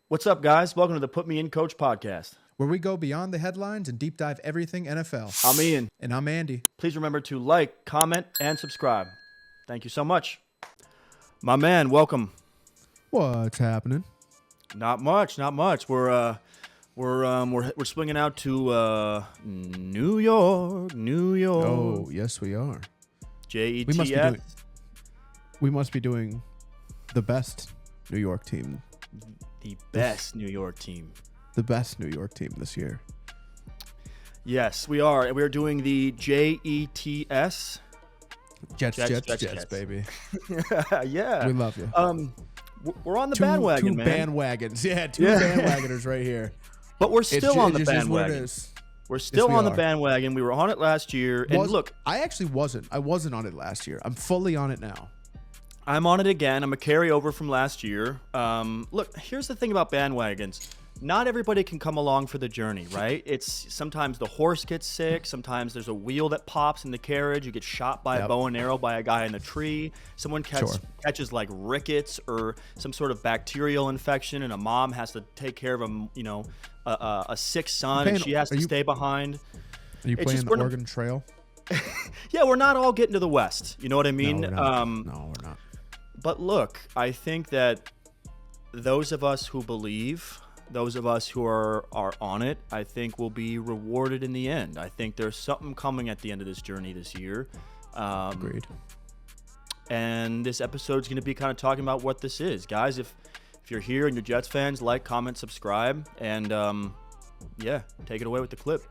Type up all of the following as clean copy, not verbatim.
What's up, guys? Welcome to the Put Me In Coach podcast, where we go beyond the headlines and deep dive everything NFL. I'm Ian. And I'm Andy. Please remember to like, comment, and subscribe. Thank you so much. My man, welcome. What's happening? Not much. We're swinging out to New York. Oh, yes, we are. JETS. We must be doing the best New York team. The best New York team. The best New York team this year. Yes, we are. We are doing the JETS. Jets, baby. Yeah. We love you. We're on the bandwagon, two man. Bandwagons. Yeah, two bandwagoners right here. But we're still on the just bandwagon. Is what it is. We're still Yes, on we the are. bandwagon. We were on it last year. And look, I actually wasn't. I wasn't on it last year. I'm fully on it now. I'm on it again. I'm a carryover from last year. Look, here's the thing about bandwagons. Not everybody can come along for the journey, right? It's sometimes the horse gets sick. Sometimes there's a wheel that pops in the carriage. You get shot by a bow and arrow by a guy in a tree. Someone catches like rickets or some sort of bacterial infection, and a mom has to take care of a sick son, and she has to stay behind. Are you playing the Oregon Trail? Yeah, we're not all getting to the West. You know what I mean? No, we're not. But look, I think that those of us who believe, those of us who are on it, I think will be rewarded in the end. I think there's something coming at the end of this journey this year. Agreed. And this episode's going to be kind of talking about what this is. Guys, if you're here and you're Jets fans, like, comment, subscribe, and yeah, take it away with the clip.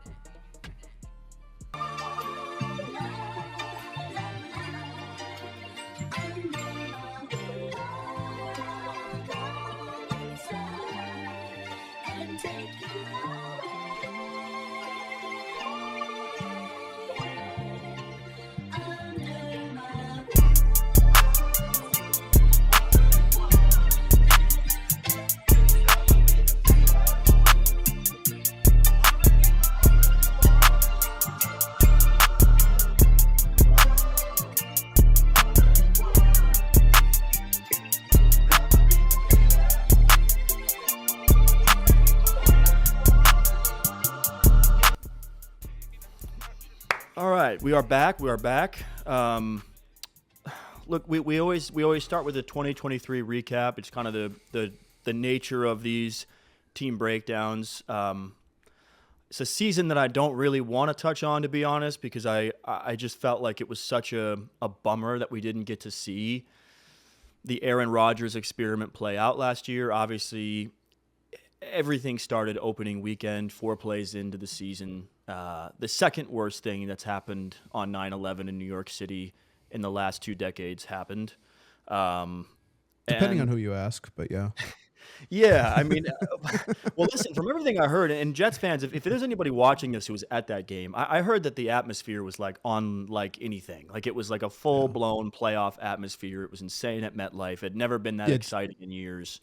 All right, we are back. Look, we always start with a 2023 recap. It's kind of the nature of these team breakdowns. It's a season that I don't really want to touch on, to be honest, because I just felt like it was such a bummer that we didn't get to see the Aaron Rodgers experiment play out last year. Obviously, everything started opening weekend, 4 plays into the season. The second worst thing that's happened on 9/11 in New York City in the last 2 decades happened. Depending on who you ask, but yeah. Yeah, I mean, well, listen, from everything I heard, and Jets fans, if there's anybody watching this who was at that game, I heard that the atmosphere was like unlike anything. Like, it was like a full-blown playoff atmosphere. It was insane at MetLife. It had never been that exciting in years.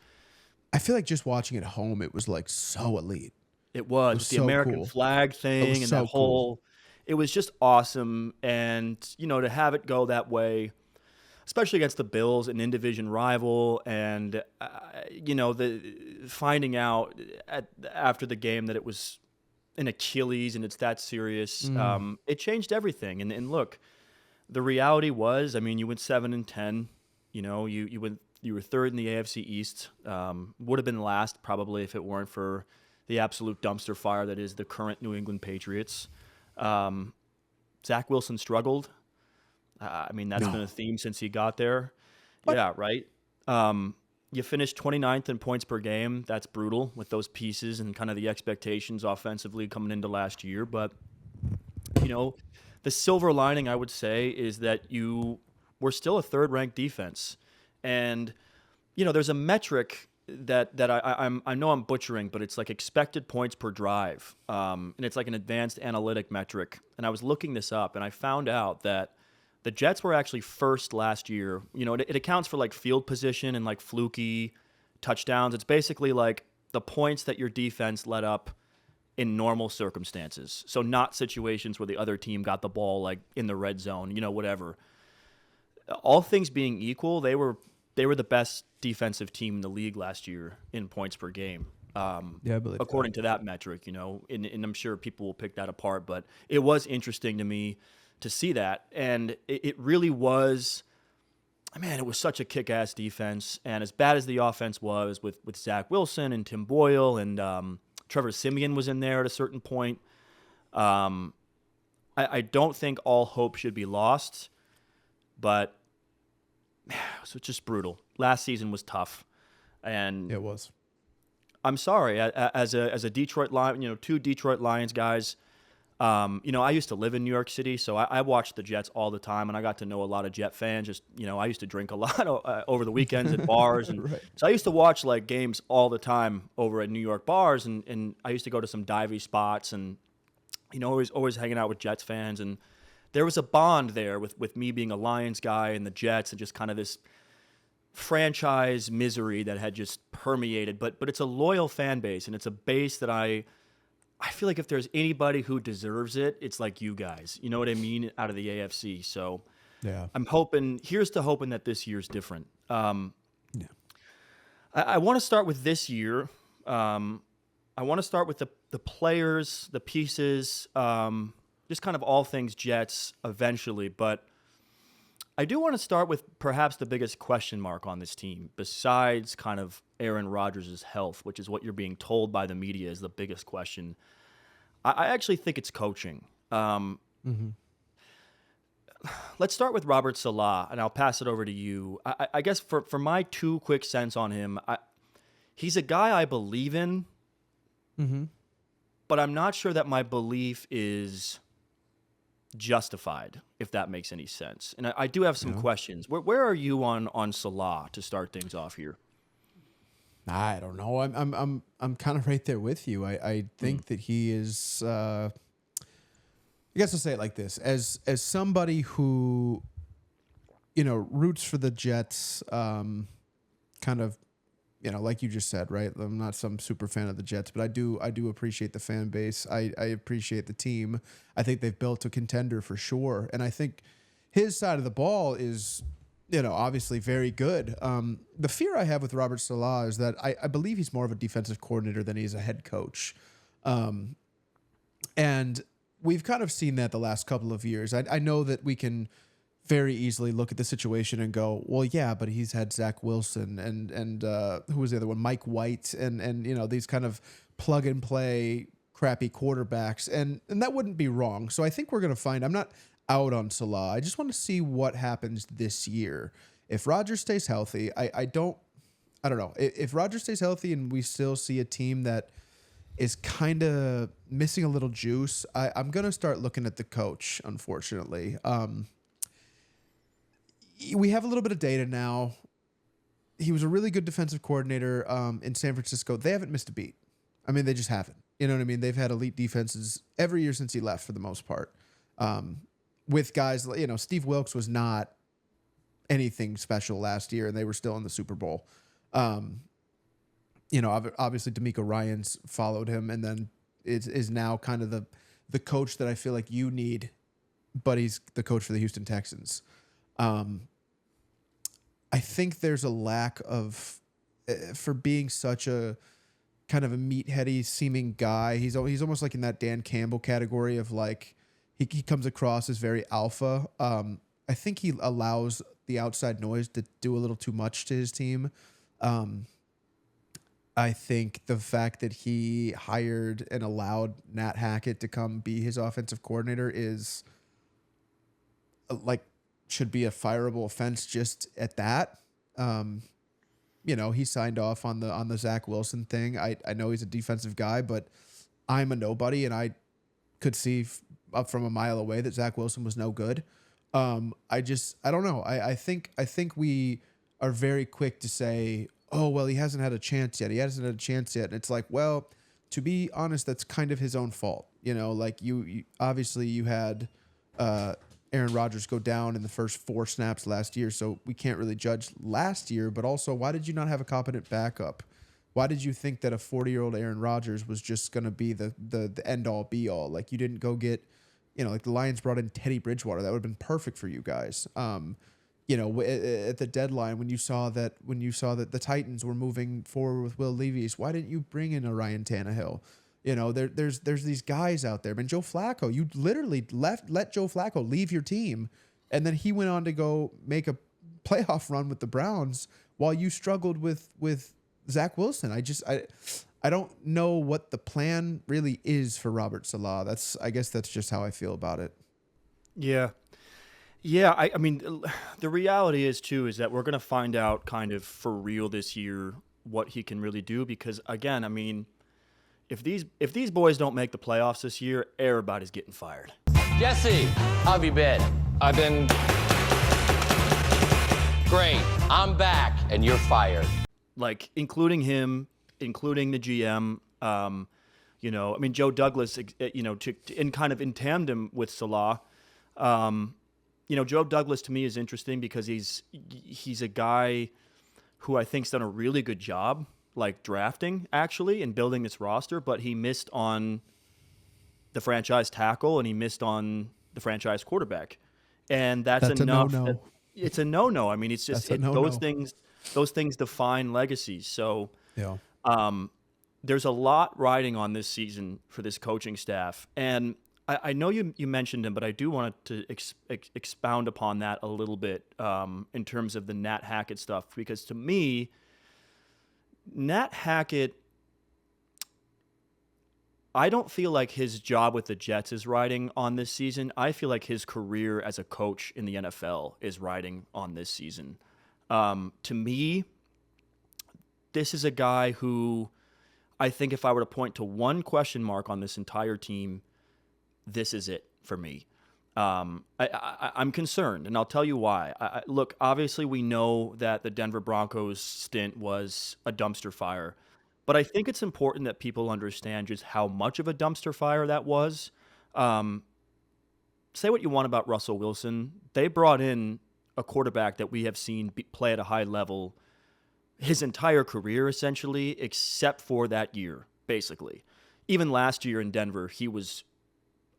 I feel like just watching it at home, it was like so elite. It was the so American cool. flag thing and so that whole, it was just awesome. And, to have it go that way, especially against the Bills, an in-division rival, and, the finding out after the game that it was an Achilles and it's that serious, it changed everything. And look, the reality was, I mean, you went 7-10, you were third in the AFC East, would have been last probably if it weren't for the absolute dumpster fire that is the current New England Patriots. Zach Wilson struggled. That's been a theme since he got there. What? Yeah, right? You finished 29th in points per game. That's brutal with those pieces and kind of the expectations offensively coming into last year. But, the silver lining, I would say, is that you were still a third-ranked defense. And, there's a metric that I know I'm butchering, but it's like expected points per drive, and it's like an advanced analytic metric. And I was looking this up, and I found out that the Jets were actually first last year. It accounts for like field position and like fluky touchdowns. It's basically like the points that your defense let up in normal circumstances. So not situations where the other team got the ball like in the red zone, whatever. All things being equal, they were they were the best defensive team in the league last year in points per game. Yeah, I believe according to that metric, and I'm sure people will pick that apart, but it was interesting to me to see that. And it really was, man, it was such a kick-ass defense. And as bad as the offense was with Zach Wilson and Tim Boyle and Trevor Siemian was in there at a certain point, I don't think all hope should be lost, but so it's just brutal. Last season was tough, and it was. I'm sorry, as a Detroit Lion, two Detroit Lions guys. I used to live in New York City, so I watched the Jets all the time, and I got to know a lot of Jet fans. Just I used to drink a lot over the weekends at bars, and Right. so I used to watch like games all the time over at New York bars, and I used to go to some divey spots, and always hanging out with Jets fans, and there was a bond there with me being a Lions guy and the Jets, and just kind of this franchise misery that had just permeated. But it's a loyal fan base, and it's a base that I feel like if there's anybody who deserves it, it's like you guys. You know what I mean? Out of the AFC. So Yeah. I'm hoping. Here's to hoping that this year's different. Yeah. I want to start with this year. I want to start with the players, the pieces, just kind of all things Jets eventually. But I do want to start with perhaps the biggest question mark on this team, besides kind of Aaron Rodgers' health, which is what you're being told by the media is the biggest question. I actually think it's coaching. Let's start with Robert Selah, and I'll pass it over to you. I guess for my 2 quick cents on him, he's a guy I believe in, but I'm not sure that my belief is justified, if that makes any sense. And I do have some questions. Where are you on Salah to start things off here? I don't know. I'm kind of right there with you. I think that he is. I guess I'll say it like this: as somebody who, roots for the Jets, kind of, like you just said, right? I'm not some super fan of the Jets, but I do appreciate the fan base. I appreciate the team. I think they've built a contender for sure, and I think his side of the ball is, obviously very good. The fear I have with Robert Selah is that I believe he's more of a defensive coordinator than he's a head coach. And we've kind of seen that the last couple of years. I know that we can very easily look at the situation and go, well, yeah, but he's had Zach Wilson and who was the other one? Mike White and these kind of plug and play crappy quarterbacks. And that wouldn't be wrong. So I think we're going to find, I'm not out on Salah. I just want to see what happens this year. If Rodgers stays healthy, I don't know. If Rodgers stays healthy and we still see a team that is kind of missing a little juice, I'm going to start looking at the coach, unfortunately. We have a little bit of data now. He was a really good defensive coordinator in San Francisco. They haven't missed a beat. I mean, they just haven't. You know what I mean? They've had elite defenses every year since he left for the most part. With guys, Steve Wilkes was not anything special last year, and they were still in the Super Bowl. Obviously DeMeco Ryans followed him, and then is now kind of the coach that I feel like you need, but he's the coach for the Houston Texans. I think there's a lack of, for being such a kind of a meatheady seeming guy. He's almost like in that Dan Campbell category of like, he comes across as very alpha. I think he allows the outside noise to do a little too much to his team. I think the fact that he hired and allowed Nat Hackett to come be his offensive coordinator is should be a fireable offense just at that. He signed off on the Zach Wilson thing. I know he's a defensive guy, but I'm a nobody, and I could see up from a mile away that Zach Wilson was no good. I don't know. I think we are very quick to say, oh, well, he hasn't had a chance yet. And it's like, well, to be honest, that's kind of his own fault. You obviously you had Aaron Rodgers go down in the first 4 snaps last year, so we can't really judge last year. But also, why did you not have a competent backup? Why did you think that a 40-year-old Aaron Rodgers was just going to be the end-all, be-all? Like, you didn't go get, like the Lions brought in Teddy Bridgewater. That would have been perfect for you guys. at the deadline when you saw that the Titans were moving forward with Will Levis, why didn't you bring in a Ryan Tannehill? There's these guys out there. And Joe Flacco, you literally let Joe Flacco leave your team, and then he went on to go make a playoff run with the Browns while you struggled with Zach Wilson. I don't know what the plan really is for Robert Selah. I guess that's just how I feel about it. Yeah. Yeah, I mean, the reality is that we're going to find out kind of for real this year what he can really do, because again, I mean, if these boys don't make the playoffs this year, everybody's getting fired. Jesse, how have you been? I've been Great. I'm back, and you're fired. Like, including him, including the GM. I mean, Joe Douglas, kind of in tandem with Salah. Joe Douglas to me is interesting because he's a guy who I think's done a really good job, like drafting actually and building this roster, but he missed on the franchise tackle and he missed on the franchise quarterback, and that's enough. No-no. It's a no-no. I mean, it's just those things define legacies. So yeah. There's a lot riding on this season for this coaching staff, and I know you mentioned him, but I do want to expound upon that a little bit in terms of the Nat Hackett stuff, because to me, Nat Hackett, I don't feel like his job with the Jets is riding on this season. I feel like his career as a coach in the NFL is riding on this season. To me, this is a guy who I think if I were to point to one question mark on this entire team, this is it for me. I'm concerned, and I'll tell you why. Look, obviously we know that the Denver Broncos stint was a dumpster fire, but I think it's important that people understand just how much of a dumpster fire that was. Say what you want about Russell Wilson. They brought in a quarterback that we have seen play at a high level his entire career, essentially, except for that year, basically. Even last year in Denver, he was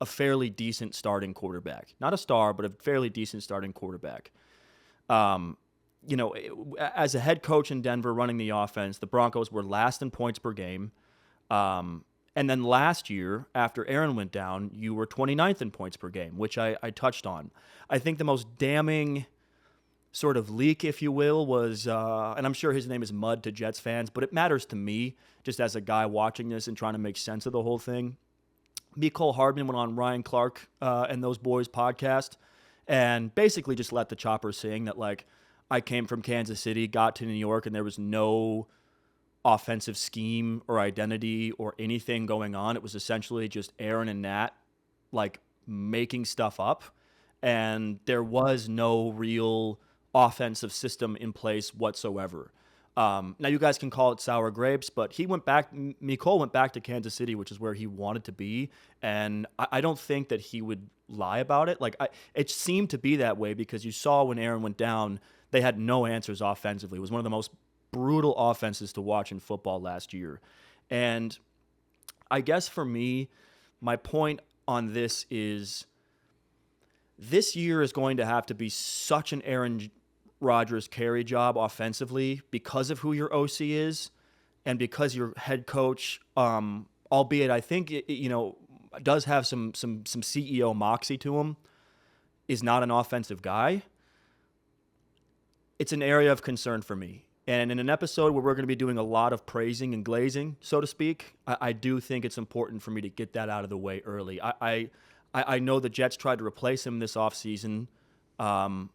a fairly decent starting quarterback. Not a star, but a fairly decent starting quarterback. As a head coach in Denver running the offense, the Broncos were last in points per game. And then last year, after Aaron went down, you were 29th in points per game, which I touched on. I think the most damning sort of leak, if you will, was, and I'm sure his name is mud to Jets fans, but it matters to me just as a guy watching this and trying to make sense of the whole thing. Mecole Hardman went on Ryan Clark and those boys podcast and basically just let the chopper sing that, like, I came from Kansas City, got to New York, and there was no offensive scheme or identity or anything going on. It was essentially just Aaron and Nat, like, making stuff up, and there was no real offensive system in place whatsoever. Now, you guys can call it sour grapes, but Mecole went back to Kansas City, which is where he wanted to be, and I don't think that he would lie about it. Like, it seemed to be that way because you saw when Aaron went down, they had no answers offensively. It was one of the most brutal offenses to watch in football last year. And I guess for me, my point on this is this year is going to have to be such an Aaron Rodgers carry job offensively because of who your OC is and because your head coach, albeit I think does have some CEO moxie to him, is not an offensive guy. It's an area of concern for me. And in an episode where we're going to be doing a lot of praising and glazing, so to speak, I do think it's important for me to get that out of the way early. I know the Jets tried to replace him this offseason,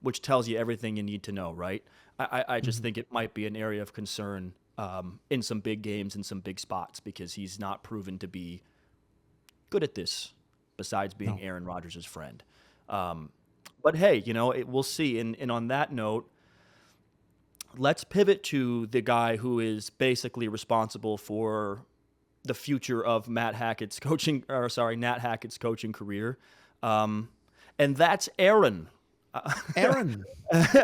which tells you everything you need to know, right? I just think it might be an area of concern in some big games and some big spots because he's not proven to be good at this besides being Aaron Rodgers' friend. But hey, we'll see. And on that note, let's pivot to the guy who is basically responsible for the future of Nat Hackett's coaching career. And that's Aaron. Aaron.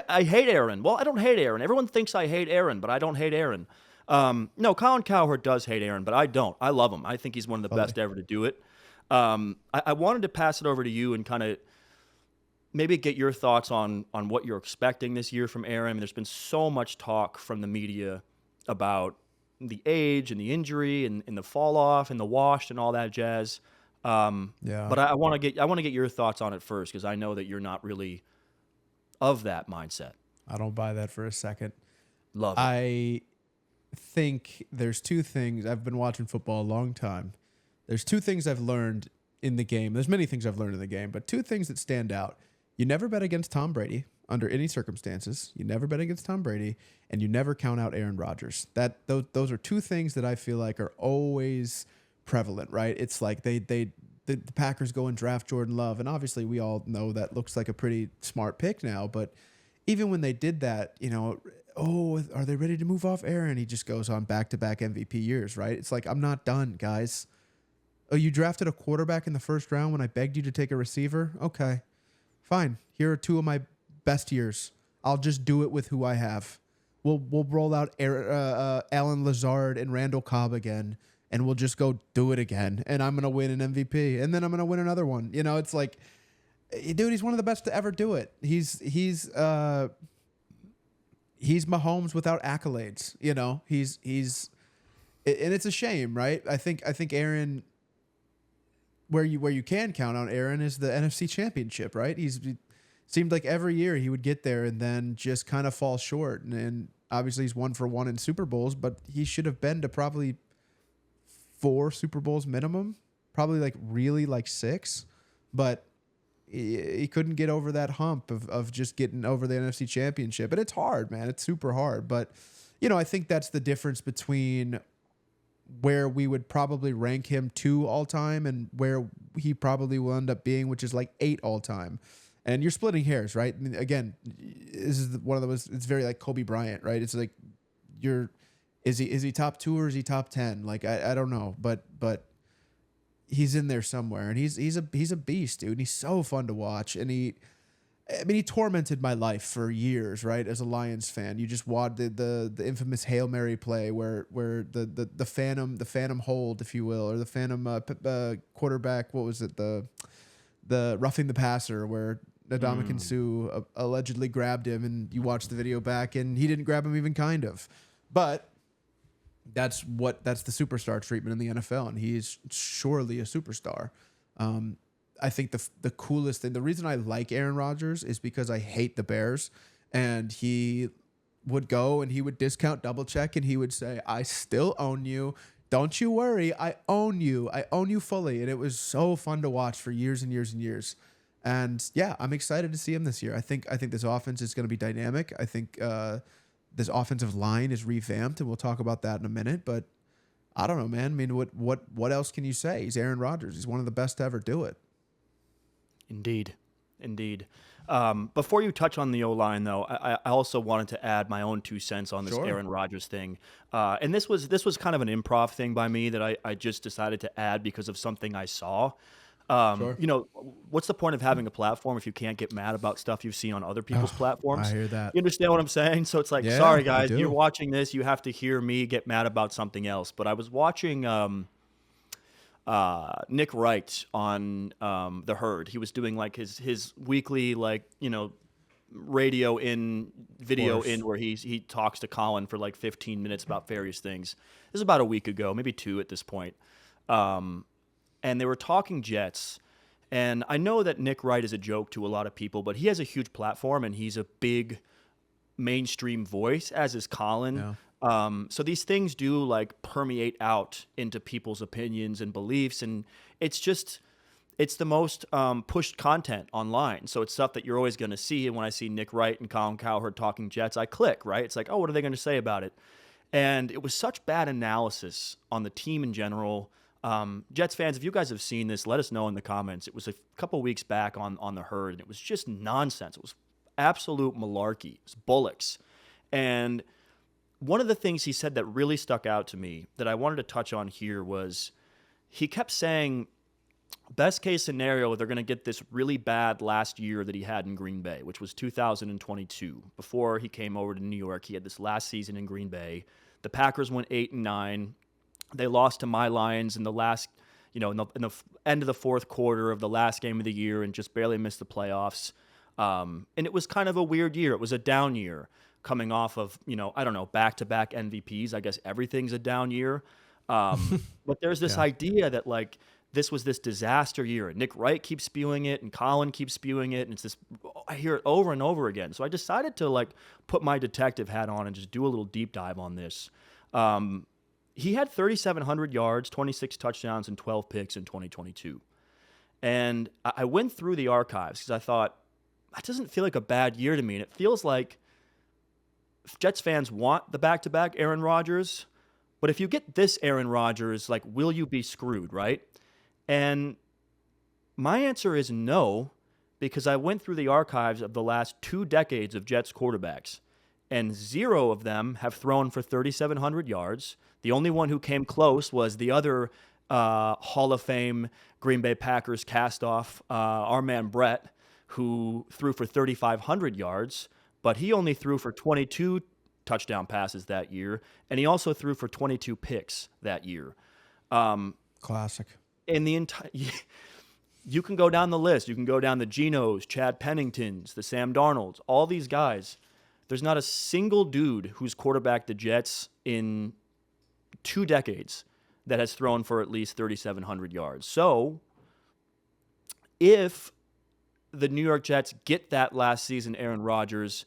I hate Aaron. Well, I don't hate Aaron. Everyone thinks I hate Aaron, but I don't hate Aaron. No, Colin Cowherd does hate Aaron, but I don't. I love him. I think he's one of the best ever to do it. I wanted to pass it over to you and kind of maybe get your thoughts on what you're expecting this year from Aaron. I mean, there's been so much talk from the media about the age and the injury and the fall off and the washed and all that jazz. But I want to get your thoughts on it first, because I know that you're not really of that mindset. I don't buy that for a second. Love it. I think there's two things. I've been watching football a long time. There's two things I've learned in the game. There's many things I've learned in the game, but two things that stand out. You never bet against Tom Brady under any circumstances. You never bet against Tom Brady, and you never count out Aaron Rodgers. Those are two things that I feel like are always prevalent, right? It's like the Packers go and draft Jordan Love, and obviously we all know that looks like a pretty smart pick now, but even when they did that, are they ready to move off Aaron? He just goes on back-to-back MVP years, right? It's like, I'm not done, guys. Oh, you drafted a quarterback in the first round when I begged you to take a receiver? Okay, fine. Here are two of my best years. I'll just do it with who I have. We'll roll out Alan Lazard and Randall Cobb again, and we'll just go do it again. And I'm going to win an MVP, and then I'm going to win another one. It's like, dude, he's one of the best to ever do it. He's Mahomes without accolades. He's and it's a shame, right? I think Aaron, where you can count on Aaron is the NFC Championship, right? It seemed like every year he would get there and then just kind of fall short. And obviously he's 1 for 1 in Super Bowls, but he should have been to probably 4 Super Bowls minimum, probably really 6. But he couldn't get over that hump of just getting over the NFC Championship. And it's hard, man. It's super hard. But, I think that's the difference between where we would probably rank him 2 all time and where he probably will end up being, which is 8 all time. And you're splitting hairs, right? I mean, again, this is one of those. It's very like Kobe Bryant, right? It's like is he top 2 or is he top 10? I don't know, but he's in there somewhere, and he's a beast, dude. And he's so fun to watch, and he tormented my life for years, right? As a Lions fan, you just watched the infamous Hail Mary play where the phantom hold, if you will, or the phantom quarterback. What was it? The roughing the passer where Ndamukong Suh allegedly grabbed him, and you watch the video back, and he didn't grab him even kind of, but. That's the superstar treatment in the NFL, and he's surely a superstar. I think the coolest thing, the reason I like Aaron Rodgers is because I hate the Bears, and he would go and he would discount double check, and he would say, "I still own you. Don't you worry. I own you. I own you fully." And it was so fun to watch for years and years and years. And yeah, I'm excited to see him this year. I think this offense is going to be dynamic. I think this offensive line is revamped, and we'll talk about that in a minute. But I don't know, man. I mean, what else can you say? He's Aaron Rodgers. He's one of the best to ever do it. Indeed. Before you touch on the O-line, though, I also wanted to add my own 2 cents on this Sure. Aaron Rodgers thing. And this was kind of an improv thing by me that I just decided to add because of something I saw. Sure. What's the point of having a platform if you can't get mad about stuff you've seen on other people's platforms? I hear that. You understand what I'm saying? So it's like, Yeah, sorry I guys, do. you're watching this, you have to hear me get mad about something else. But I was watching Nick Wright on The Herd. He was doing his weekly radio in, video in, where he talks to Colin for 15 minutes about various things. This is about a week ago, maybe 2 at this point. And they were talking Jets. And I know that Nick Wright is a joke to a lot of people, but he has a huge platform, and he's a big mainstream voice, as is Colin. Yeah. So these things do permeate out into people's opinions and beliefs, and it's the most pushed content online. So it's stuff that you're always going to see. And when I see Nick Wright and Colin Cowherd talking Jets, I click, right? It's like, oh, what are they going to say about it? And it was such bad analysis on the team in general. Jets fans, if you guys have seen this, let us know in the comments. It was a couple weeks back on The Herd, and it was just nonsense. It was absolute malarkey. It was bullocks. And one of the things he said that really stuck out to me that I wanted to touch on here was he kept saying, best case scenario, they're going to get this really bad last year that he had in Green Bay, which was 2022. Before he came over to New York, he had this last season in Green Bay. The Packers went 8-9. They lost to my Lions in the last, in the end of the fourth quarter of the last game of the year, and just barely missed the playoffs. And it was kind of a weird year. It was a down year coming off of, I don't know, back-to-back MVPs. I guess everything's a down year. But there's this idea that, like, this was this disaster year. And Nick Wright keeps spewing it, and Colin keeps spewing it, and it's this. I hear it over and over again. So I decided to, like, put my detective hat on and just do a little deep dive on this. He had 3,700 yards, 26 touchdowns, and 12 picks in 2022. And I went through the archives because I thought, that doesn't feel like a bad year to me. And it feels like Jets fans want the back-to-back Aaron Rodgers. But if you get this Aaron Rodgers, like, will you be screwed, right? And my answer is no, because I went through the archives of the last 2 decades of Jets quarterbacks, and 0 of them have thrown for 3,700 yards. The only one who came close was the other Hall of Fame Green Bay Packers cast-off, our man Brett, who threw for 3,500 yards, but he only threw for 22 touchdown passes that year, and he also threw for 22 picks that year. Classic. In the entire, you can go down the list. You can go down the Genos, Chad Penningtons, the Sam Darnolds, all these guys. There's not a single dude who's quarterbacked the Jets in 2 decades that has thrown for at least 3,700 yards. So if the New York Jets get that last season Aaron Rodgers,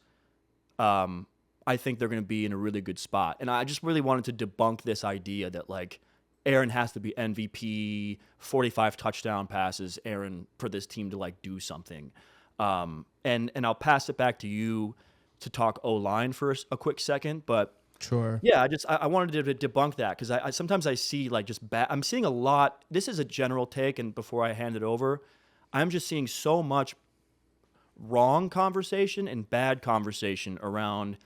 I think they're going to be in a really good spot. And I just really wanted to debunk this idea that, like, Aaron has to be MVP, 45 touchdown passes, Aaron, for this team to, like, do something. And I'll pass it back to you to talk O-line for a quick second. But Sure. yeah, I wanted to debunk that because I sometimes I see, like, just bad. I'm seeing a lot. This is a general take, and before I hand it over, I'm just seeing so much wrong conversation and bad conversation around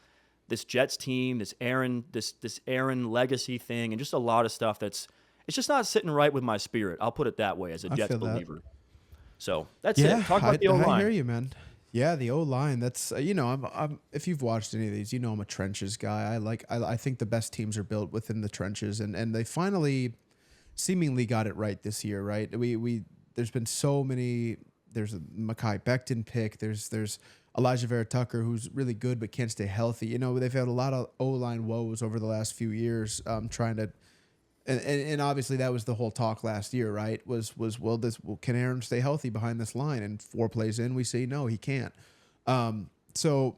this Jets team, this Aaron legacy thing, and just a lot of stuff it's just not sitting right with my spirit. I'll put it that way as a Jets believer. So that's it. Talk about the O-line. I hear you, man. Yeah, the O-line. That's I'm if you've watched any of these, I'm a trenches guy. I think the best teams are built within the trenches, and they finally seemingly got it right this year, right? There's been so many. There's a Mekhi Becton pick. There's Elijah Vera Tucker, who's really good but can't stay healthy. They've had a lot of O-line woes over the last few years, trying to, and obviously that was the whole talk last year, right? Can Aaron stay healthy behind this line? And 4 plays in, we say no, he can't. So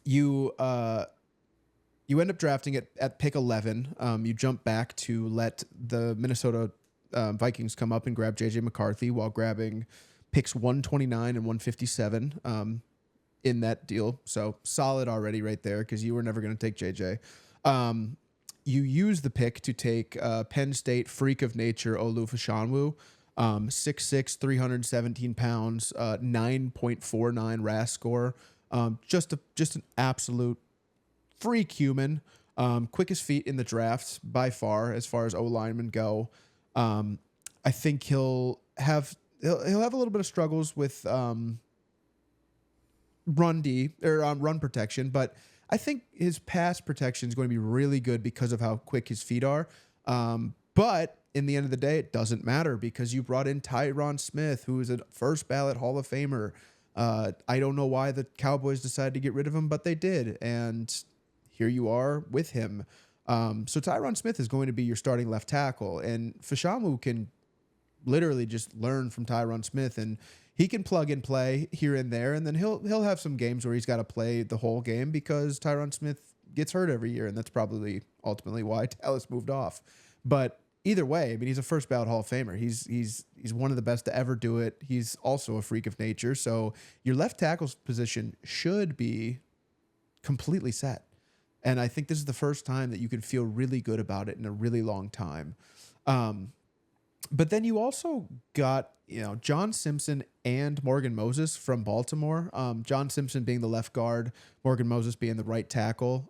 you end up drafting it at pick 11. You jump back to let the Minnesota Vikings come up and grab J.J. McCarthy while grabbing picks 129 and 157 in that deal. So solid already right there because you were never going to take JJ. You use the pick to take Penn State freak of nature Olu Fashanwu, 6'6", 317 pounds, 9.49 RAS score. Just an absolute freak human. Quickest feet in the draft by far as O linemen go. I think he'll have a little bit of struggles with run protection, but I think his pass protection is going to be really good because of how quick his feet are. But in the end of the day, it doesn't matter because you brought in Tyron Smith, who is a first ballot Hall of Famer. I don't know why the Cowboys decided to get rid of him, but they did. And here you are with him. So Tyron Smith is going to be your starting left tackle, and Fashamu can literally just learn from Tyron Smith, and he can plug and play here and there, and then he'll have some games where he's got to play the whole game because Tyron Smith gets hurt every year, and that's probably ultimately why Dallas moved off. But either way, I mean, he's a first ballot Hall of Famer. He's one of the best to ever do it. He's also a freak of nature. So your left tackle's position should be completely set. And I think this is the first time that you can feel really good about it in a really long time. But then you also got, John Simpson and Morgan Moses from Baltimore. John Simpson being the left guard, Morgan Moses being the right tackle.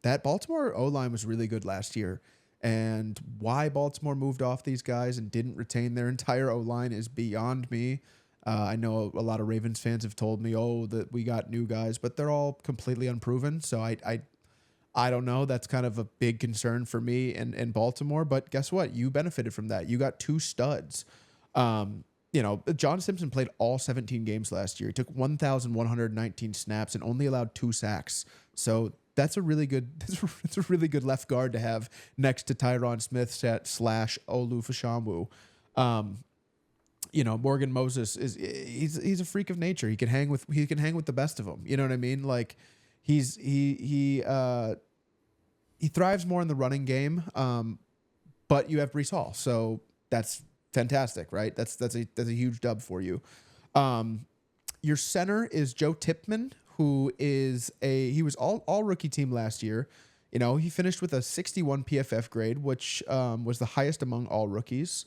That Baltimore O-line was really good last year. And why Baltimore moved off these guys and didn't retain their entire O-line is beyond me. I know a lot of Ravens fans have told me, that we got new guys, but they're all completely unproven. So I don't know. That's kind of a big concern for me in Baltimore. But guess what? You benefited from that. You got two studs. John Simpson played all 17 games last year. He took 1,119 snaps and only allowed 2 sacks. So that's a really good that's a really good left guard to have next to Tyron Smith / Olu Fashamu. Morgan Moses he's a freak of nature. He can hang with the best of them. You know what I mean? Like he thrives more in the running game. But you have Breece Hall, so that's fantastic, right? That's a huge dub for you. Your center is Joe Tipman, who he was all rookie team last year. He finished with a 61 PFF grade, which was the highest among all rookies.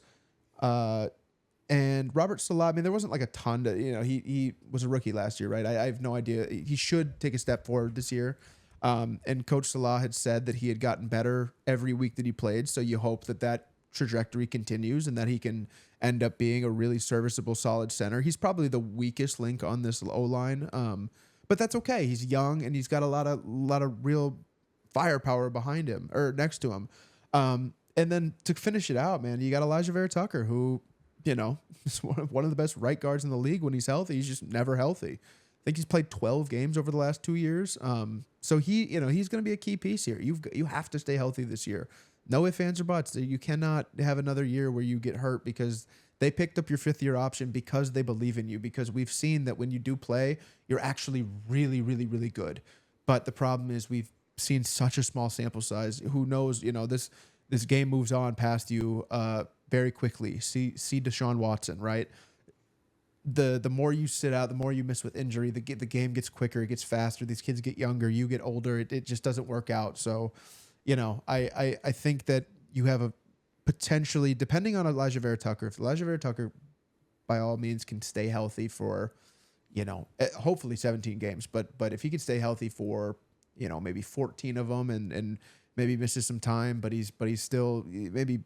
And Robert Selah, I mean, there wasn't like a ton to, he was a rookie last year, right? I have no idea. He should take a step forward this year. And Coach Salah had said that he had gotten better every week that he played. So you hope that trajectory continues and that he can end up being a really serviceable, solid center. He's probably the weakest link on this O-line. But that's okay. He's young and he's got a lot of real firepower behind him or next to him. And then to finish it out, man, you got Elijah Vera Tucker, who, is one of the best right guards in the league when he's healthy. He's just never healthy. I think he's played 12 games over the last 2 years. So he's going to be a key piece here. You have to stay healthy this year. No ifs, ands, or buts. You cannot have another year where you get hurt because they picked up your 5th-year option because they believe in you, because we've seen that when you do play, you're actually really, really, really good. But the problem is we've seen such a small sample size. Who knows, this game moves on past you very quickly. See Deshaun Watson, right? The more you sit out, the more you miss with injury, the game gets quicker, it gets faster. These kids get younger, you get older. It just doesn't work out. So, I think that you have a potentially, depending on Elijah Vera Tucker, if Elijah Vera Tucker by all means can stay healthy for, hopefully 17 games, but if he can stay healthy for, maybe 14 of them and maybe misses some time, but he's still maybe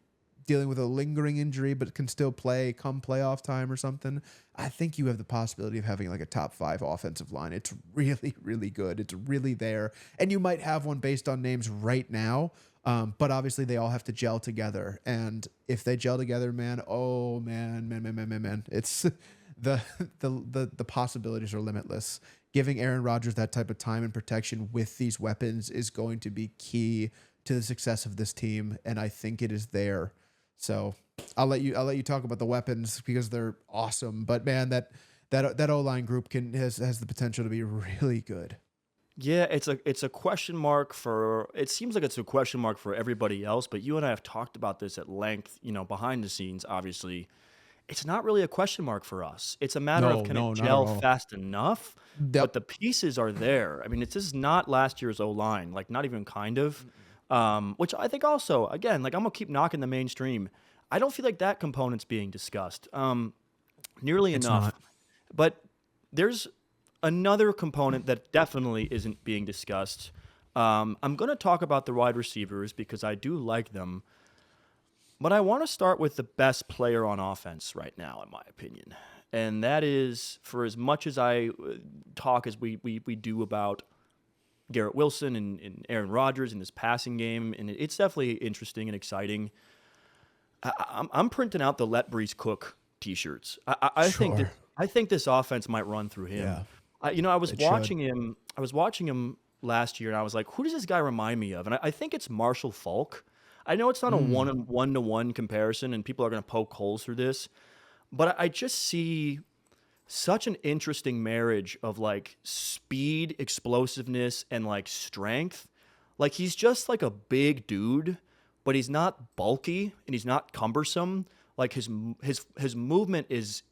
dealing with a lingering injury, but can still play come playoff time or something, I think you have the possibility of having like a top 5 offensive line. It's really, really good. It's really there. And you might have one based on names right now, but obviously they all have to gel together. And if they gel together, man, it's the possibilities are limitless. Giving Aaron Rodgers that type of time and protection with these weapons is going to be key to the success of this team, and I think it is there. So I'll let you talk about the weapons because they're awesome. But man, that O-line group has the potential to be really good. Yeah, it's a question mark for. It seems like it's a question mark for everybody else. But you and I have talked about this at length. Behind the scenes, obviously, it's not really a question mark for us. It's a matter of can it gel fast enough. Yep. But the pieces are there. I mean, this is not last year's O-line, like not even kind of. Which I think also, again, like I'm going to keep knocking the mainstream. I don't feel like that component's being discussed nearly enough. Not. But there's another component that definitely isn't being discussed. I'm going to talk about the wide receivers because I do like them. But I want to start with the best player on offense right now, in my opinion. And that is, for as much as I talk as we do about Garrett Wilson and Aaron Rodgers in this passing game, and it's definitely interesting and exciting. I'm printing out the Let Breece Cook T-shirts. I think this offense might run through him. Yeah. I was watching him. I was watching him last year, and I was like, who does this guy remind me of? And I think it's Marshall Faulk. I know it's not a one-to-one comparison, and people are going to poke holes through this, but I just see such an interesting marriage of like speed, explosiveness, and like strength. Like he's just like a big dude, but he's not bulky and he's not cumbersome. Like his movement is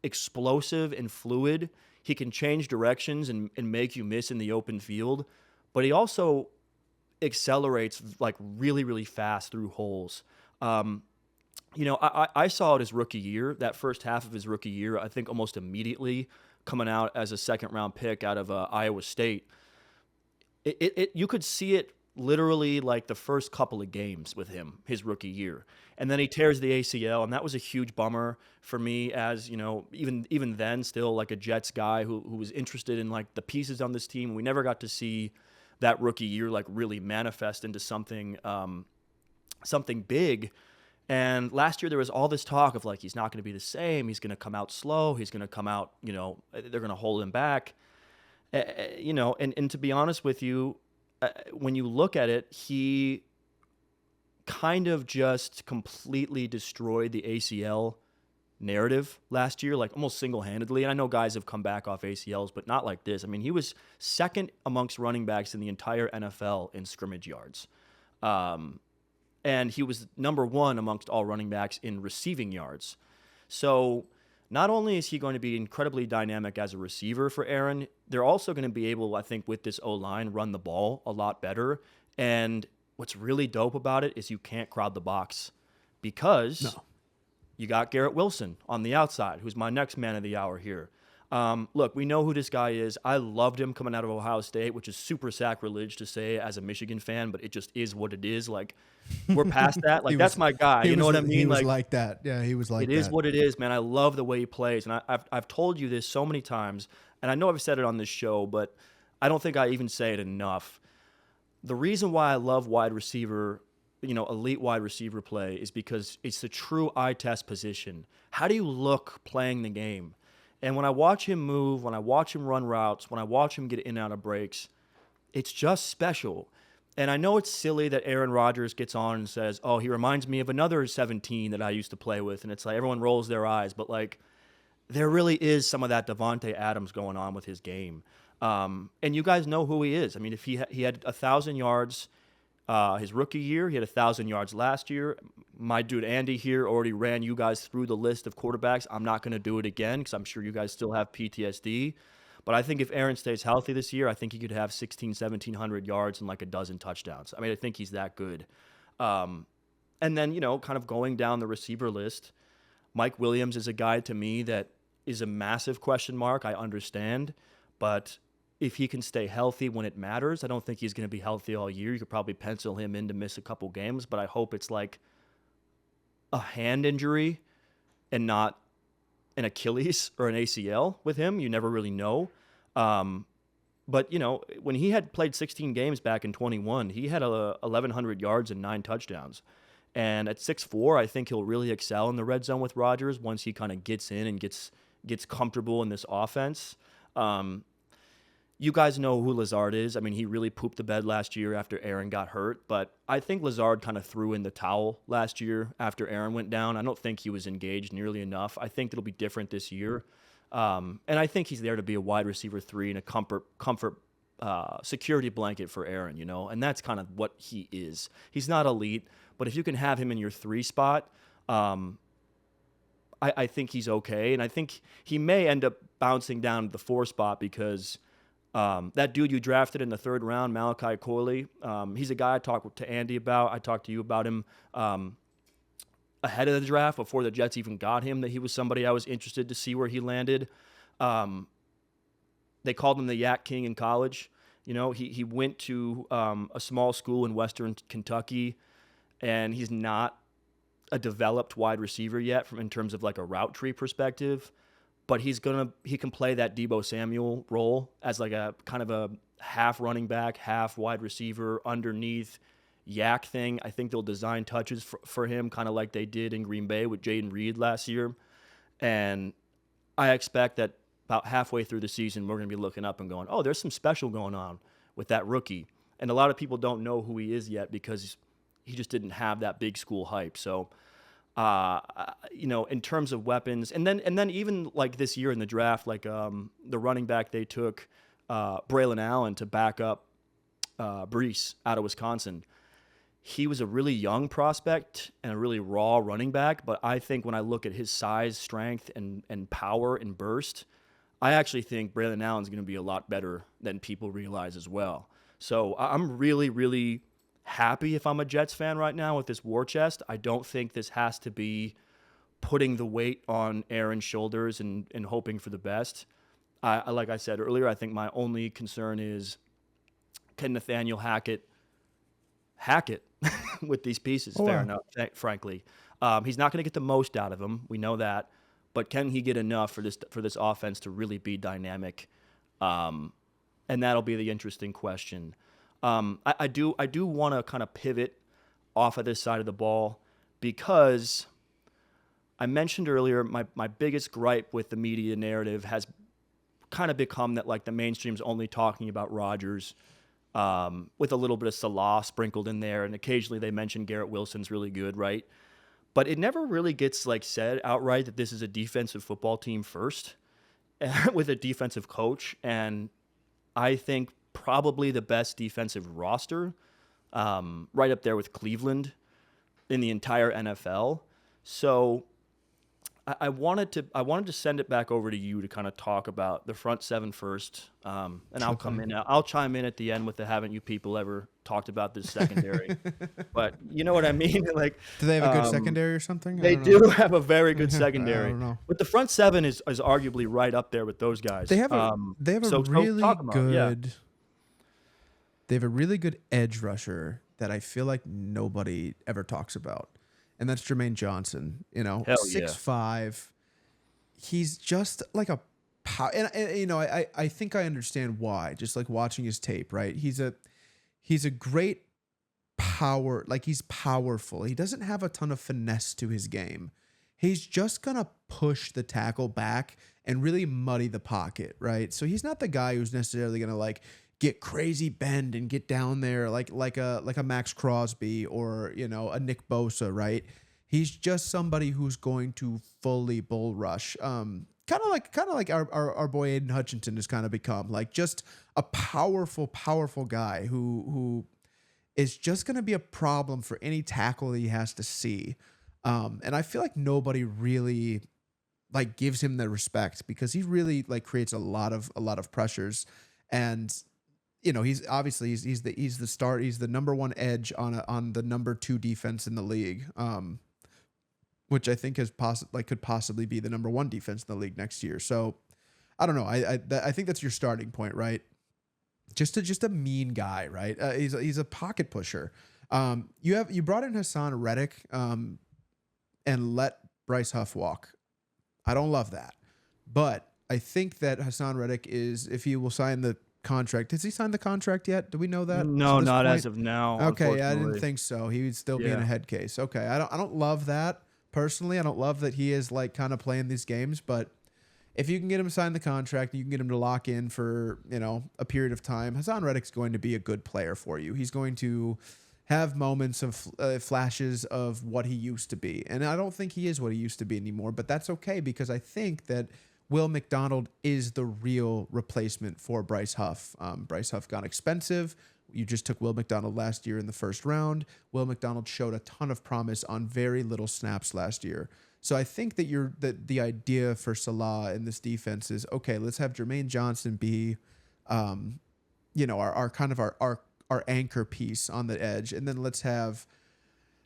explosive and fluid. He can change directions and make you miss in the open field, but he also accelerates like really, really fast through holes. I saw it his rookie year, that first half of his rookie year, I think almost immediately coming out as a second-round pick out of Iowa State. You could see it literally like the first couple of games with him, his rookie year. And then he tears the ACL, and that was a huge bummer for me as, even then still like a Jets guy who was interested in like the pieces on this team. We never got to see that rookie year like really manifest into something big. And last year there was all this talk of like he's not going to be the same. He's going to come out slow. He's going to come out, they're going to hold him back. And to be honest with you, when you look at it, he kind of just completely destroyed the ACL narrative last year, like almost single-handedly. And I know guys have come back off ACLs, but not like this. I mean, he was second amongst running backs in the entire NFL in scrimmage yards. And he was number one amongst all running backs in receiving yards. So not only is he going to be incredibly dynamic as a receiver for Aaron, they're also going to be able, I think, with this O-line, run the ball a lot better. And what's really dope about it is you can't crowd the box because you got Garrett Wilson on the outside, who's my next man of the hour here. Look, we know who this guy is. I loved him coming out of Ohio State, which is super sacrilege to say as a Michigan fan, but it just is what it is. Like, we're past that. Like, that's my guy. You know what I mean? He was like that. Yeah, he was like that. It is what it is, man. I love the way he plays. And I've told you this so many times, and I know I've said it on this show, but I don't think I even say it enough. The reason why I love wide receiver, elite wide receiver play is because it's the true eye test position. How do you look playing the game? And when I watch him move, when I watch him run routes, when I watch him get in and out of breaks, it's just special. And I know it's silly that Aaron Rodgers gets on and says, oh, he reminds me of another 17 that I used to play with. And it's like everyone rolls their eyes. But, like, there really is some of that Devontae Adams going on with his game. And you guys know who he is. I mean, if he had 1,000 yards his rookie year, he had 1,000 yards last year. My dude Andy here already ran you guys through the list of quarterbacks. I'm not going to do it again because I'm sure you guys still have PTSD. But I think if Aaron stays healthy this year, I think he could have 1,700 yards and like a dozen touchdowns. I mean, I think he's that good. And then, kind of going down the receiver list, Mike Williams is a guy to me that is a massive question mark. I understand. But if he can stay healthy when it matters, I don't think he's going to be healthy all year. You could probably pencil him in to miss a couple games, but I hope it's like a hand injury and not an Achilles or an ACL with him. You never really know. But, when he had played 16 games back in 21, he had 1,100 yards and 9 touchdowns. And at 6'4", I think he'll really excel in the red zone with Rodgers once he kind of gets in and gets comfortable in this offense. You guys know who Lazard is. I mean, he really pooped the bed last year after Aaron got hurt, but I think Lazard kind of threw in the towel last year after Aaron went down. I don't think he was engaged nearly enough. I think it'll be different this year. And I think he's there to be a wide receiver 3 and a comfort security blanket for Aaron, and that's kind of what he is. He's not elite, but if you can have him in your 3 spot, I think he's okay. And I think he may end up bouncing down to the 4 spot because that dude you drafted in the 3rd round, Malachi Corley, he's a guy I talked to Andy about. I talked to you about him ahead of the draft before the Jets even got him, that he was somebody I was interested to see where he landed. They called him the Yak King in college. He went to a small school in Western Kentucky, and he's not a developed wide receiver yet in terms of like a route tree perspective. But he can play that Deebo Samuel role as like a kind of a half running back, half wide receiver underneath Yak thing. I think they'll design touches for him kind of like they did in Green Bay with Jaden Reed last year. And I expect that about halfway through the season, we're going to be looking up and going, oh, there's some special going on with that rookie. And a lot of people don't know who he is yet because he just didn't have that big school hype. So, in terms of weapons, and then even like this year in the draft, like the running back they took, Braylon Allen, to back up Breece out of Wisconsin. He was a really young prospect and a really raw running back, but I think when I look at his size, strength, and power and burst, I actually think Braylon Allen's going to be a lot better than people realize as well. So I'm really, really happy if I'm a Jets fan right now with this war chest. I don't think this has to be putting the weight on Aaron's shoulders and hoping for the best. Like I said earlier, I think my only concern is, can Nathaniel Hackett hack it with these pieces? Fair enough, frankly. He's not going to get the most out of them. We know that. But can he get enough for this offense to really be dynamic? And that'll be the interesting question. I do want to kind of pivot off of this side of the ball because I mentioned earlier my biggest gripe with the media narrative has kind of become that like the mainstream's only talking about Rodgers with a little bit of Salah sprinkled in there, and occasionally they mention Garrett Wilson's really good, right? But it never really gets like said outright that this is a defensive football team first with a defensive coach, and I think probably the best defensive roster, right up there with Cleveland in the entire NFL. So I wanted to send it back over to you to kind of talk about the front seven first, and I'll come in. I'll chime in at the end with the haven't you people ever talked about this secondary? But you know what I mean. Like, Do they have a good secondary or something? They do have a very good secondary. I don't know. But the front seven is arguably right up there with those guys. They have a really good. They have a really good edge rusher that I feel like nobody ever talks about. And that's Jermaine Johnson, 6'5". He's just like a power. And I think I understand why, just like watching his tape, right? He's a great power, like he's powerful. He doesn't have a ton of finesse to his game. He's just going to push the tackle back and really muddy the pocket, right? So he's not the guy who's necessarily going to like get crazy bend and get down there like a Max Crosby or, a Nick Bosa, right? He's just somebody who's going to fully bull rush. Kind of like our boy Aiden Hutchinson has kind of become, like just a powerful guy who is just going to be a problem for any tackle that he has to see. And I feel like nobody really like gives him the respect because he really like creates a lot of pressures. And he's obviously he's the start. He's the number one edge on the number 2 defense in the league, which I think could possibly be the number 1 defense in the league next year. So I don't know. I think that's your starting point, right? Just a mean guy, right? He's a pocket pusher. You brought in Hassan Reddick and let Bryce Huff walk. I don't love that, but I think that Hassan Reddick if he will sign the contract. Has he signed the contract yet? Do we know that? No, not as of now. Okay, I didn't think so. He would still be in a head case. Okay, I don't love that personally. I don't love that he is like kind of playing these games, but if you can get him to sign the contract, you can get him to lock in for a period of time. Hassan Reddick's going to be a good player for you. He's going to have moments of flashes of what he used to be, and I don't think he is what he used to be anymore. But that's okay because I think that Will McDonald is the real replacement for Bryce Huff. Bryce Huff got expensive. You just took Will McDonald last year in the first round. Will McDonald showed a ton of promise on very little snaps last year. So I think that the idea for Salah in this defense is, okay, let's have Jermaine Johnson be, our kind of our anchor piece on the edge. And then let's have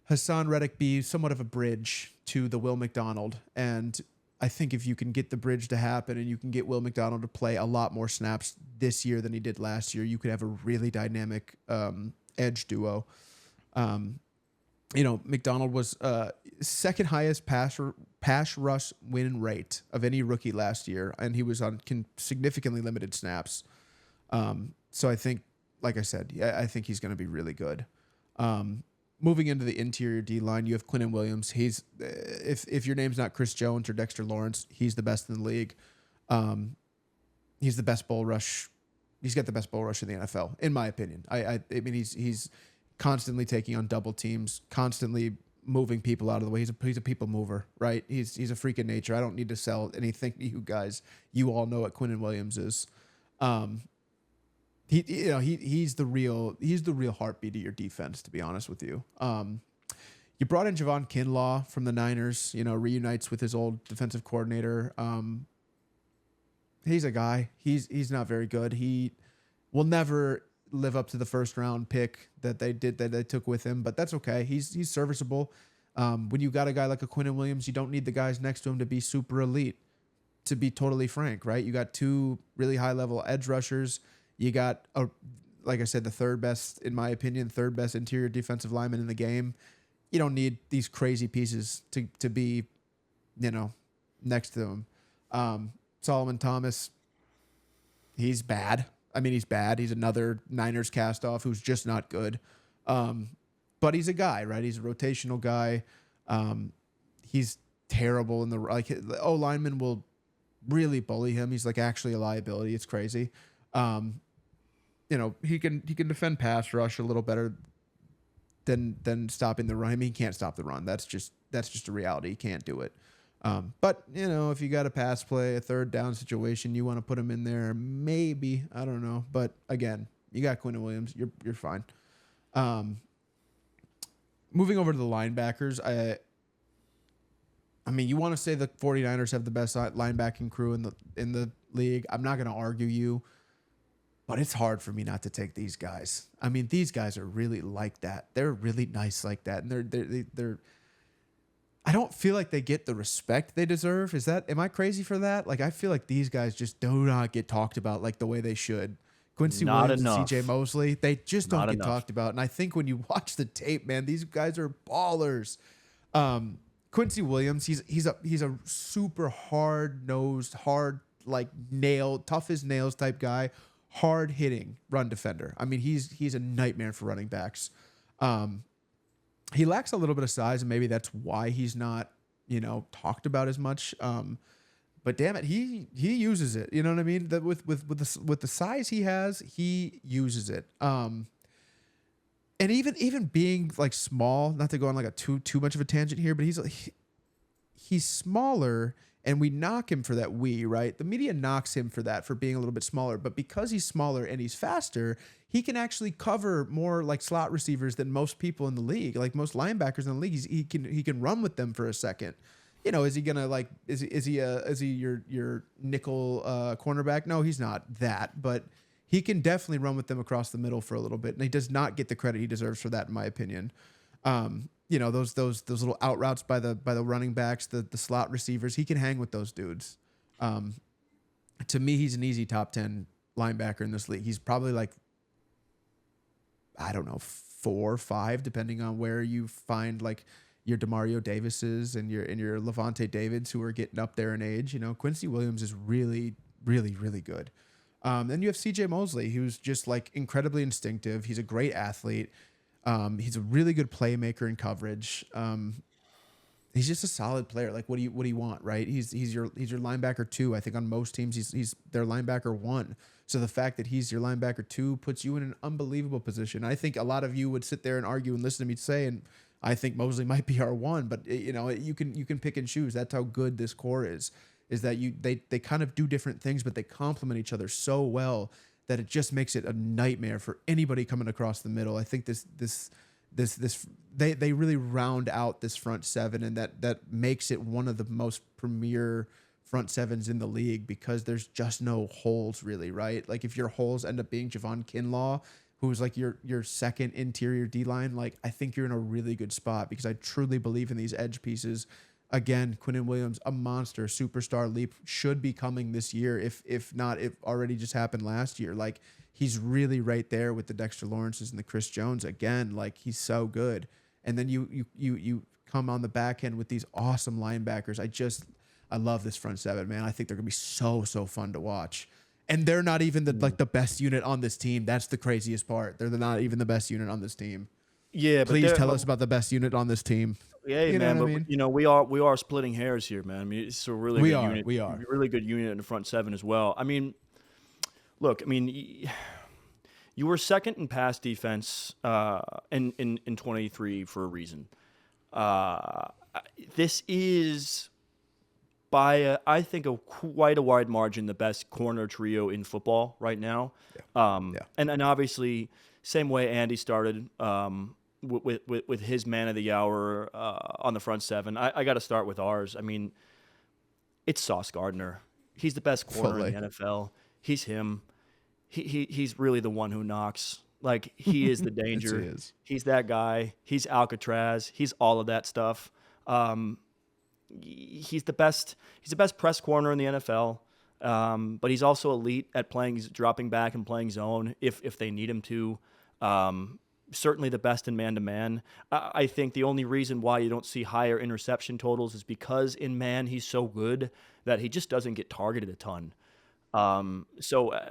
Hassan Reddick be somewhat of a bridge to the Will McDonald. And I think if you can get the bridge to happen and you can get Will McDonald to play a lot more snaps this year than he did last year, you could have a really dynamic edge duo. McDonald was second highest pass rush win rate of any rookie last year, and he was on significantly limited snaps. So I think, like I said, I think he's going to be really good. Moving into the interior D line, you have Quinnen Williams. He's if your name's not Chris Jones or Dexter Lawrence, he's the best in the league. He's the best bull rush. He's got the best bull rush in the NFL, in my opinion. I mean, he's constantly taking on double teams, constantly moving people out of the way. He's a people mover, right? He's a freak of nature. I don't need to sell anything to you guys. You all know what Quinnen Williams is. He's the real heartbeat of your defense, to be honest with you. You brought in Javon Kinlaw from the Niners, reunites with his old defensive coordinator. He's a guy. He's not very good. He will never live up to the first round pick that they took with him, but that's okay. He's serviceable. When you got a guy like a Quinnen Williams, you don't need the guys next to him to be super elite, to be totally frank, right? You got 2 really high level edge rushers. You got, like I said, the third best interior defensive lineman in the game. You don't need these crazy pieces to be, next to them. Solomon Thomas, he's bad. I mean, he's bad. He's another Niners cast-off who's just not good. But he's a guy, right? He's a rotational guy. He's terrible in the O lineman will really bully him. He's like actually a liability. It's crazy. He can defend pass rush a little better than stopping the run. I mean, he can't stop the run. That's just a reality. He can't do it. But if you got a pass play, a third down situation, you want to put him in there, maybe, I don't know. But again, you got Quinnen Williams. You're fine. Moving over to the linebackers, I mean, you want to say the 49ers have the best linebacking crew in the league. I'm not going to argue you, but it's hard for me not to take these guys. I mean, these guys are really like that. They're really nice like that, and they're. I don't feel like they get the respect they deserve. Am I crazy for that? Like, I feel like these guys just do not get talked about like the way they should. Quincy Not Williams enough. and CJ Mosley, they just don't Not get enough. talked about. And I think when you watch the tape, man, these guys are ballers. Quincy Williams, he's a super hard-nosed, tough as nails type guy, hard-hitting run defender. I mean, he's a nightmare for running backs. He lacks a little bit of size, and maybe that's why he's not, talked about as much. But damn it, he uses it. You know what I mean? That with the size he has, he uses it. And even being like small, not to go on like a too much of a tangent here, but he's smaller, and we knock him for that. Right? The media knocks him for that, for being a little bit smaller. But because he's smaller and he's faster, he can actually cover more like slot receivers than most people in the league, like most linebackers in the league. He can run with them for a second. Is he gonna like? Is he your nickel cornerback? No, he's not that, but he can definitely run with them across the middle for a little bit, and he does not get the credit he deserves for that, in my opinion. Those little out routes by the running backs, the slot receivers, he can hang with those dudes. To me, he's an easy top 10 linebacker in this league. He's probably like, I don't know, 4 or 5, depending on where you find like your Demario Davises and your Levante Davids, who are getting up there in age. Quincy Williams is really, really, really good. Then you have CJ Mosley, who's just like incredibly instinctive. He's a great athlete. He's a really good playmaker in coverage. He's just a solid player. Like, what do you want, right? He's your linebacker 2. I think on most teams he's their linebacker 1. So the fact that he's your linebacker 2 puts you in an unbelievable position. I think a lot of you would sit there and argue and listen to me say, and I think Mosley might be our 1, but you can pick and choose. That's how good this core is that they kind of do different things, but they complement each other so well that it just makes it a nightmare for anybody coming across the middle. I think they really round out this front 7, and that makes it one of the most premier front 7s in the league, because there's just no holes really, right? Like, if your holes end up being Javon Kinlaw, who's like your second interior D-line, like, I think you're in a really good spot, because I truly believe in these edge pieces. Again, Quinnen Williams, a monster, superstar leap, should be coming this year, if not, it already just happened last year. Like, he's really right there with the Dexter Lawrences and the Chris Jones. Again, like, he's so good. And then you come on the back end with these awesome linebackers. I love this front 7, man. I think they're gonna be so fun to watch. And they're not even the best unit on this team. That's the craziest part. They're not even the best unit on this team. Yeah, Please tell us about the best unit on this team. Yeah, You know man. what But I mean? we are splitting hairs here, man. I mean, it's a really good unit. We are. Really good unit in the front 7 as well. I mean, look, you were second in pass defense in 23 for a reason. This is by I think quite a wide margin the best corner trio in football right now. Yeah. And obviously same way Andy started with his man of the hour on the front 7. I got to start with ours. I mean, it's Sauce Gardner. He's the best corner in the NFL. He's him. He's really the one who knocks. Like, he is the danger. Yes, he is. He's that guy. He's Alcatraz. He's all of that stuff. He's the best. He's the best press corner in the NFL. But he's also elite at dropping back and playing zone if they need him to. Certainly the best in man-to-man. I think the only reason why you don't see higher interception totals is because in man he's so good that he just doesn't get targeted a ton.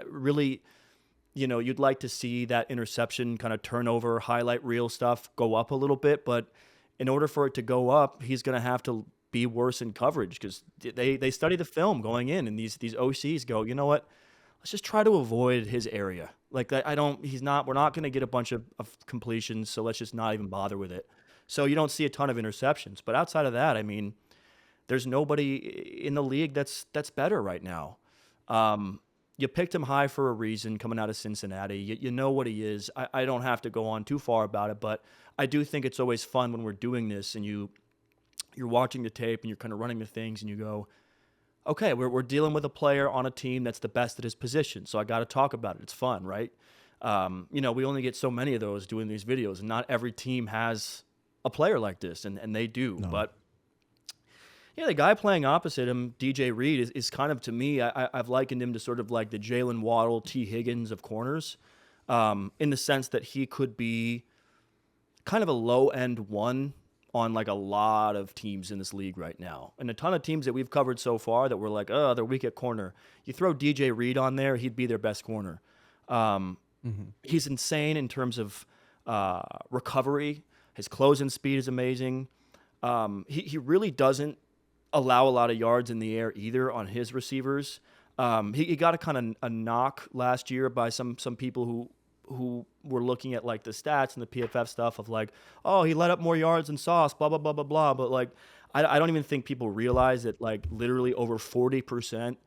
Really, you'd like to see that interception kind of turnover highlight reel stuff go up a little bit, but in order for it to go up, he's going to have to be worse in coverage because they study the film going in, and these OCs go, you know what? Let's just try to avoid his area. Like we're not going to get a bunch of completions, so let's just not even bother with it. So you don't see a ton of interceptions. But outside of that, I mean, there's nobody in the league that's better right now. You picked him high for a reason coming out of Cincinnati. You know what he is. I don't have to go on too far about it, but I do think it's always fun when we're doing this and you're watching the tape and you're kind of running the things and you go, okay, we're dealing with a player on a team that's the best at his position, so I got to talk about it. It's fun, right? We only get so many of those doing these videos, and not every team has a player like this, and they do. No. But yeah, the guy playing opposite him, DJ Reed, is kind of, to me, I've likened him to sort of like the Jalen Waddle, T. Higgins of corners, in the sense that he could be kind of a low-end one on like a lot of teams in this league right now. And a ton of teams that we've covered so far that we're like, oh, they're weak at corner. You throw DJ Reed on there, he'd be their best corner. He's insane in terms of recovery. His closing speed is amazing. He really doesn't allow a lot of yards in the air either on his receivers. He got a kind of a knock last year by some people who were looking at like the stats and the PFF stuff of like, oh, he let up more yards than Sauce, blah, blah, blah, blah, blah. But like, I don't even think people realize that like literally over 40%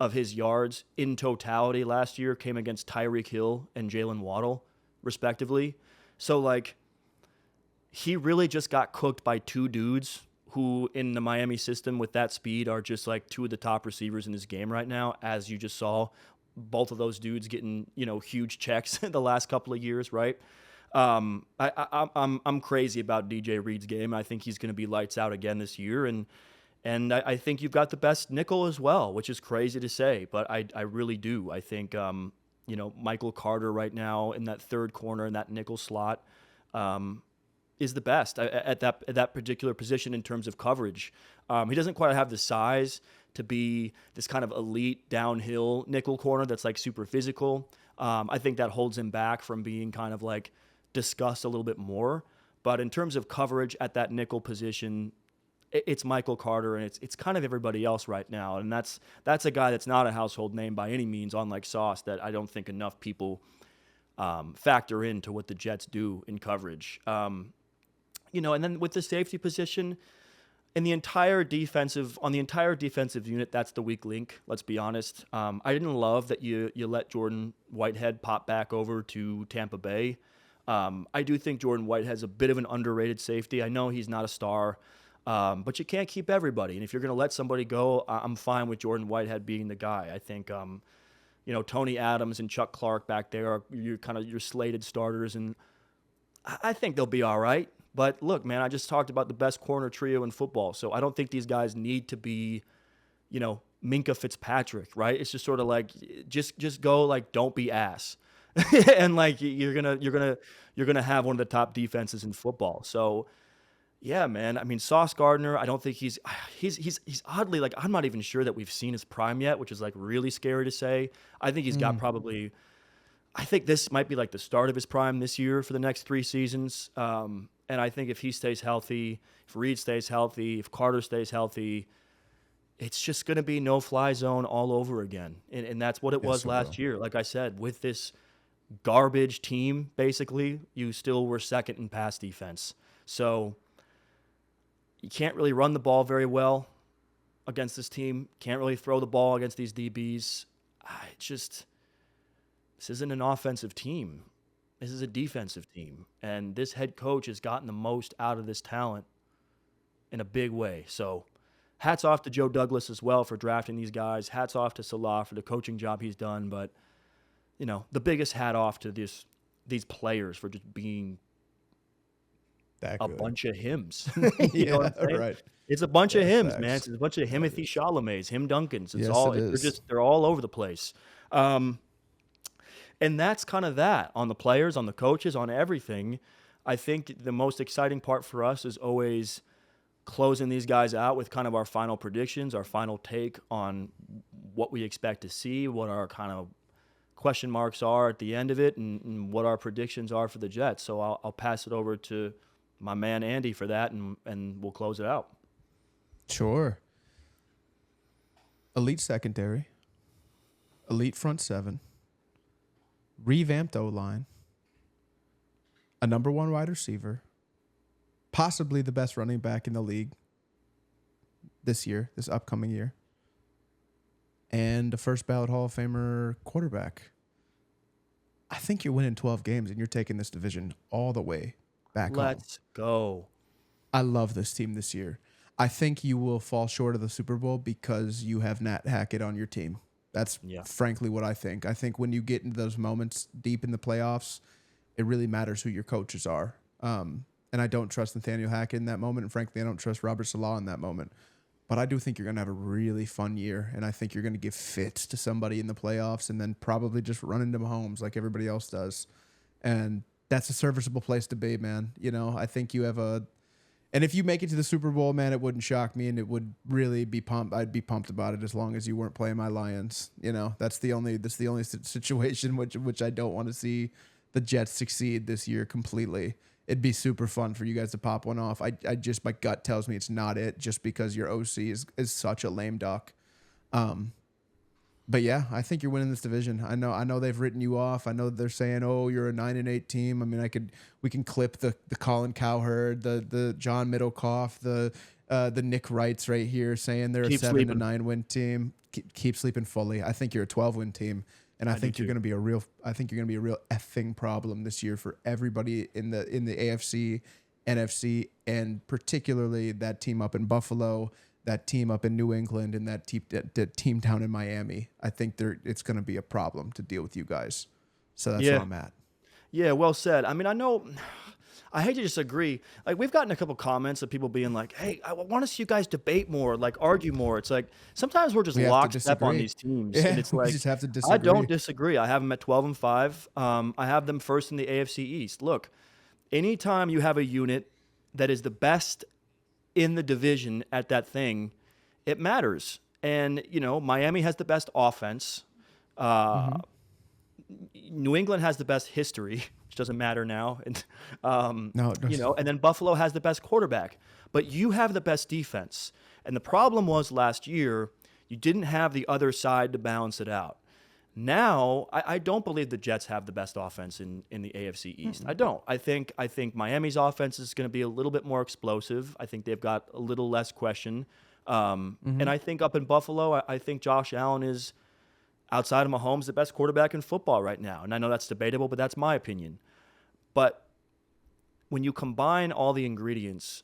of his yards in totality last year came against Tyreek Hill and Jalen Waddle, respectively. So like, he really just got cooked by two dudes who in the Miami system with that speed are just like two of the top receivers in this game right now, as you just saw. Both of those dudes getting, huge checks the last couple of years, right? I'm crazy about DJ Reed's game. I think he's going to be lights out again this year, and I think you've got the best nickel as well, which is crazy to say, but I really do. I think Michael Carter right now in that third corner in that nickel slot is the best at that particular position in terms of coverage. He doesn't quite have the size to be this kind of elite downhill nickel corner that's like super physical. I think that holds him back from being kind of like discussed a little bit more. But in terms of coverage at that nickel position, it's Michael Carter, and it's kind of everybody else right now. And that's a guy that's not a household name by any means, unlike Sauce, that I don't think enough people factor into what the Jets do in coverage. And then with the safety position, on the entire defensive unit, that's the weak link. Let's be honest. I didn't love that you let Jordan Whitehead pop back over to Tampa Bay. I do think Jordan Whitehead's a bit of an underrated safety. I know he's not a star, but you can't keep everybody. And if you're going to let somebody go, I'm fine with Jordan Whitehead being the guy. I think Tony Adams and Chuck Clark back there are your slated starters, and I think they'll be all right. But look, man, I just talked about the best corner trio in football, so I don't think these guys need to be, Minkah Fitzpatrick, right? It's just sort of like just go, like, don't be ass, and like you're gonna have one of the top defenses in football. So yeah, man. I mean, Sauce Gardner, I don't think he's oddly, like, I'm not even sure that we've seen his prime yet, which is like really scary to say. I think he's got probably. I think this might be like the start of his prime this year for the next 3 seasons. And I think if he stays healthy, if Reed stays healthy, if Carter stays healthy, it's just going to be no-fly zone all over again. And that's what it was last year. Like I said, with this garbage team, basically, you still were second in pass defense. So you can't really run the ball very well against this team. Can't really throw the ball against these DBs. This isn't an offensive team. This is a defensive team. And this head coach has gotten the most out of this talent in a big way. So hats off to Joe Douglas as well for drafting these guys. Hats off to Salah for the coaching job he's done. But, the biggest hat off to these players for just being a bunch of hymns. You know what I'm saying? Right. It's a bunch of hymns, man. It's a bunch of Himothy Chalamets, Him Duncans. They're all over the place. And that's kind of that on the players, on the coaches, on everything. I think the most exciting part for us is always closing these guys out with kind of our final predictions, our final take on what we expect to see, what our kind of question marks are at the end of it, and what our predictions are for the Jets. So I'll pass it over to my man Andy for that, and we'll close it out. Sure. Elite secondary, elite front seven, revamped O-line, a number one wide receiver, possibly the best running back in the league this upcoming year, and a first ballot Hall of Famer quarterback. I think you're winning 12 games and you're taking this division all the way back home. Let's go. I love this team this year. I think you will fall short of the Super Bowl because you have Nat Hackett on your team. That's frankly what I think. I think when you get into those moments deep in the playoffs, it really matters who your coaches are. And I don't trust Nathaniel Hackett in that moment. And frankly, I don't trust Robert Selah in that moment. But I do think you're going to have a really fun year. And I think you're going to give fits to somebody in the playoffs and then probably just run into Mahomes like everybody else does. And that's a serviceable place to be, man. You know, I think you have and if you make it to the Super Bowl, man, it wouldn't shock me, and it would really be pumped. I'd be pumped about it as long as you weren't playing my Lions. You know, that's the only situation which I don't want to see the Jets succeed this year completely. It'd be super fun for you guys to pop one off. I just, my gut tells me it's not it, just because your OC is such a lame duck. But yeah, I think you're winning this division. I know they've written you off. I know they're saying, "Oh, you're a 9-8 team." I mean, we can clip the Colin Cowherd, the John Middlecoff, the Nick Wrights right here saying they're a 7-9 win team. Keep sleeping fully. I think you're a 12-win team, and I think you're going to be a real effing problem this year for everybody in the AFC, NFC, and particularly that team up in Buffalo, that team up in New England, and that team down in Miami. I think it's going to be a problem to deal with you guys. So that's where I'm at. Yeah, well said. I mean, I hate to disagree. Like, we've gotten a couple comments of people being like, "Hey, I want to see you guys debate more, like argue more." It's like sometimes we're just lockstep on these teams, and it's like, we just have to disagree. I don't disagree. I have them at 12-5. I have them first in the AFC East. Look, anytime you have a unit that is the best in the division at that thing, it matters. And, you know, Miami has the best offense. New England has the best history, which doesn't matter now. And, no, it doesn't. You know, and then Buffalo has the best quarterback. But you have the best defense. And the problem was last year, you didn't have the other side to balance it out. Now, I don't believe the Jets have the best offense in the AFC East. I don't. I think Miami's offense is going to be a little bit more explosive. I think they've got a little less question. And I think up in Buffalo, I think Josh Allen is, outside of Mahomes, the best quarterback in football right now. And I know that's debatable, but that's my opinion. But when you combine all the ingredients,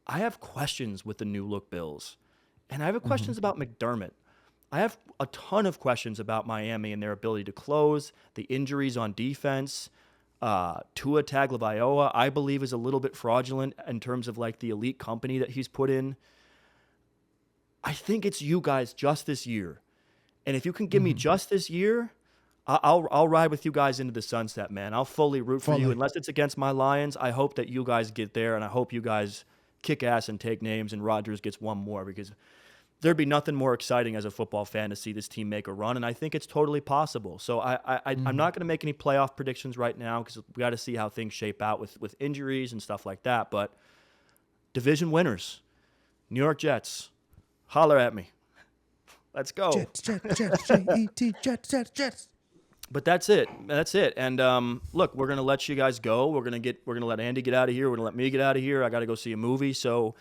I have questions with the new look Bills. And I have questions about McDermott. I have a ton of questions about Miami and their ability to close, the injuries on defense. Tua Tagovailoa, I believe, is a little bit fraudulent in terms of like the elite company that he's put in. I think it's you guys just this year. And if you can give me just this year, I'll ride with you guys into the sunset, man. I'll fully root for you. Unless it's against my Lions, I hope that you guys get there, and I hope you guys kick ass and take names and Rodgers gets one more, because there'd be nothing more exciting as a football fan to see this team make a run, and I think it's totally possible. So I'm not going to make any playoff predictions right now because we got to see how things shape out with injuries and stuff like that. But division winners, New York Jets, holler at me. Let's go. Jets, J-E-T, Jets. But that's it. And look, we're gonna let you guys go. We're gonna let Andy get out of here. We're gonna let me get out of here. I got to go see a movie. So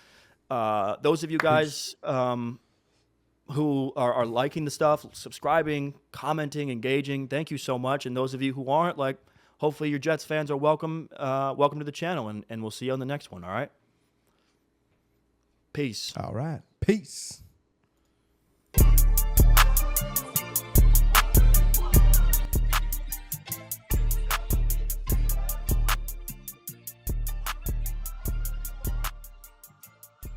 those of you guys who are liking the stuff, subscribing, commenting, engaging, thank you so much. And those of you who aren't, like, hopefully your Jets fans are welcome to the channel, and we'll see you on the next one. All right. Peace. All right. Peace.